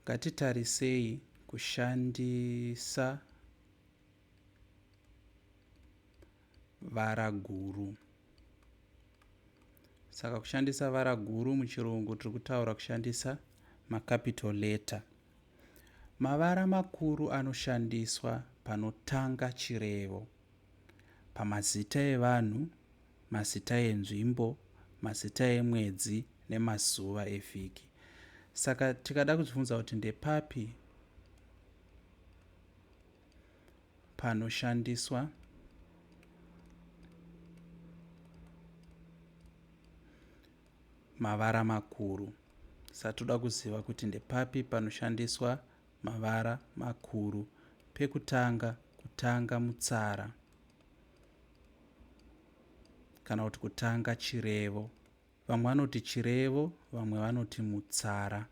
Ngatitarisei kushandisa vara guru. Saka kushandisa vara guru muchirungu tiri kutaura kushandisa macapital letter. Mavara makuru anoshandiswa panotanga chirevo, pamazita evanhu, mazita enzvimbo, mazita emwedzi nemazuva evhiki. Saka tikada kuzivhunza kuti ndepapi panoshandiswa mavara makuru. Saka toda kuziva kuti ndepapi panoshandiswa mavara makuru. Pekutanga, kutanga mutsara kana kuti kutanga chirevo. Vamwe vanoti chirevo, vamwe vanoti mutsara.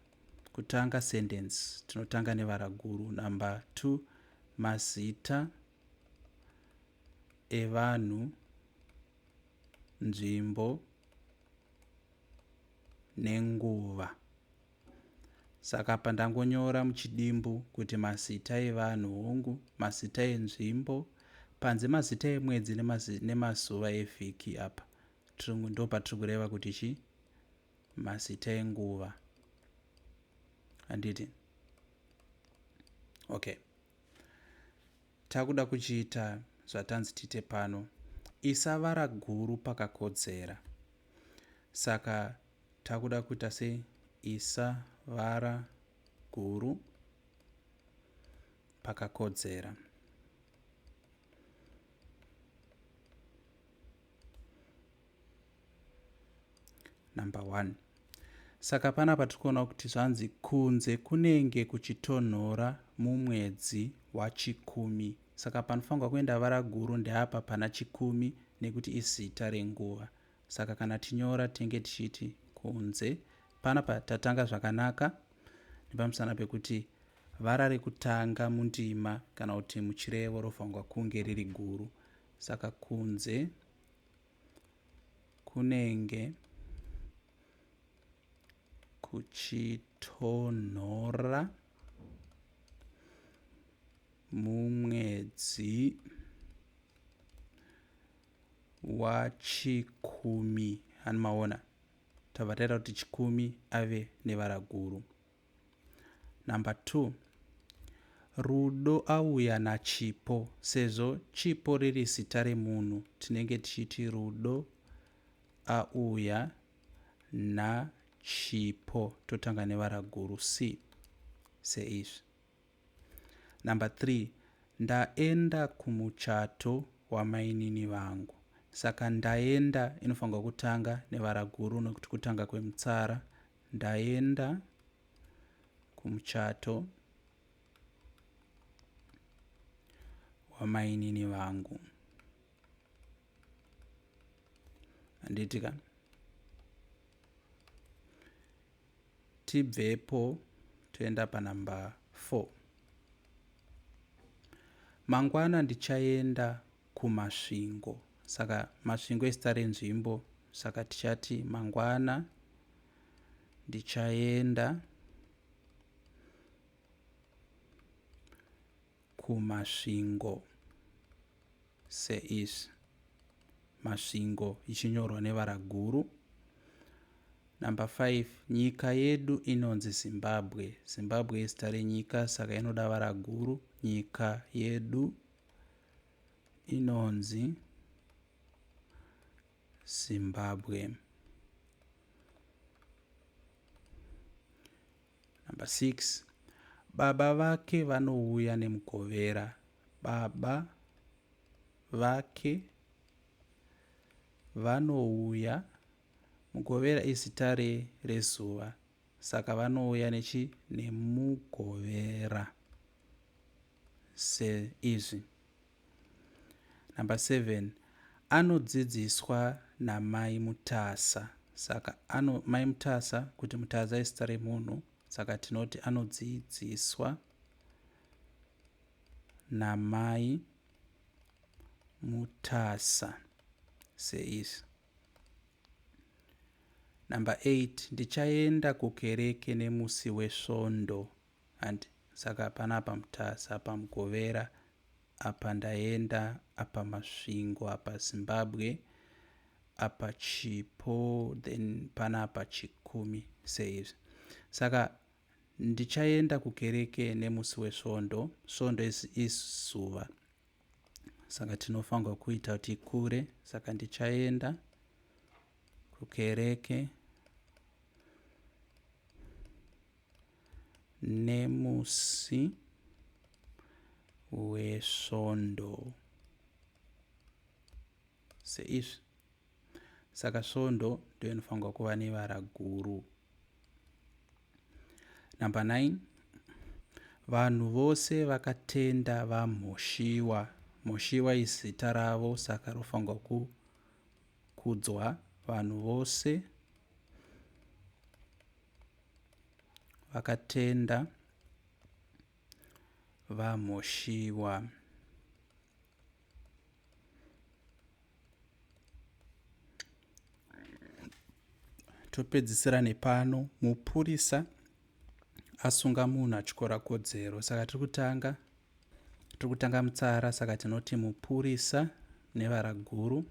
Kutanga sentence tinotanga nevara guru. Number 2, mazita evanhu, nzvimbo nenguva. Saka apa ndangonyora muchidimbu kuti mazita evanhu hongu, mazita enzvimbo, panze mazita emwedzi nemazuva evhiki. Apa ndo patiri kureva kuti chi mazita enguva. Handiti? Okay. Takuda kuchiita zvatanzi tiite pano. Isa vara guru pakakodzera. Saka takuda kuita sei? Isa vara guru pakakodzera. Number 1. Saka panapa tirikuona kuti zvanzi kunze kunenge kuchitonhora mumwedzi wa10. Saka panofanirwa kuenda vara guru ndeapa pana 10 nekuti izita renguva. Saka kana tinyora tenge tichiti kunze, panapa tatanga zvakanaka nepamusana pekuti vara rekutanga mundima kana kuti muchirevo rofanirwa kunge riri guru. Saka kunze kunenge kuchitonhora mumwedzi wa10. Hanimaona tabva taita kuti 10 ave nevara guru. Number 2, Rudo auya nachipo. Sezvo chipo riri zita remunhu, tinenge tichiti Rudo auya nachipo. Totanga nevara guru C seizvi. Number 3, ndaenda kumuchato wamainini vangu. Saka ndaenda inofanirwa kutanga nevara guru nekuti kutanga kwemutsara. Ndaenda kumuchato wamainini vangu. Handitika? Tibvepo toenda panumber 4. Mangwana ndichaenda kumasvingo. Saka masvingo ezita renzvimbo. Saka tichati mangwana ndichaenda kumasvingo seizvi. Masvingo ichinyorwa nevara guru. Number 5, nyika yedu inonzi Zimbabwe. Zimbabwe izita renyika, saka inoda vara guru. Nyika yedu inonzi Zimbabwe. Number 6, baba vake vanouya nemugovera. Baba vake vanouya. Mugovera izita rezuva, saka vanouya nemugovera seizvi. Number 7, anodzidziswa namai mutasa. Saka mai mutasa, kuti mutasa izita remunhu, saka tinoti anodzidziswa namai mutasa seizvi. Number 8, ndichaenda kukereke nemusi wesvondo. and saka panapa mutasa, pamugovera, apa ndaenda, apa masvingo, apa Zimbabwe, apa chipo, then panapa chikumi seizvi. Saka ndichaenda kukereke nemusi wesvondo. Svondo izuva, saka tinofanirwa kuita kuti ikure. Saka ndichaenda kukereke nemusi wesvondo seizvi. Saka svondo ndio inofanirwa kuva nevara guru. Number 9, vanhu vose vakatenda vamhosviwa. Mhosviwa izita ravo, saka rofanirwa kukudzwa. Vanhu vose vakatenda vamhosviwa. Topedzisira nepano. Mupurisa asunga munhu achikora kodzero. Saka tiri kutanga mutsara, saka tinoti mupurisa nevara guru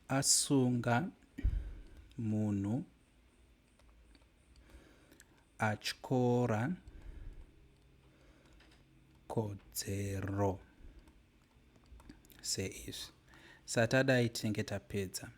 asunga munhu achikorera kodzero seizvi. Satadai tinenge tapedza.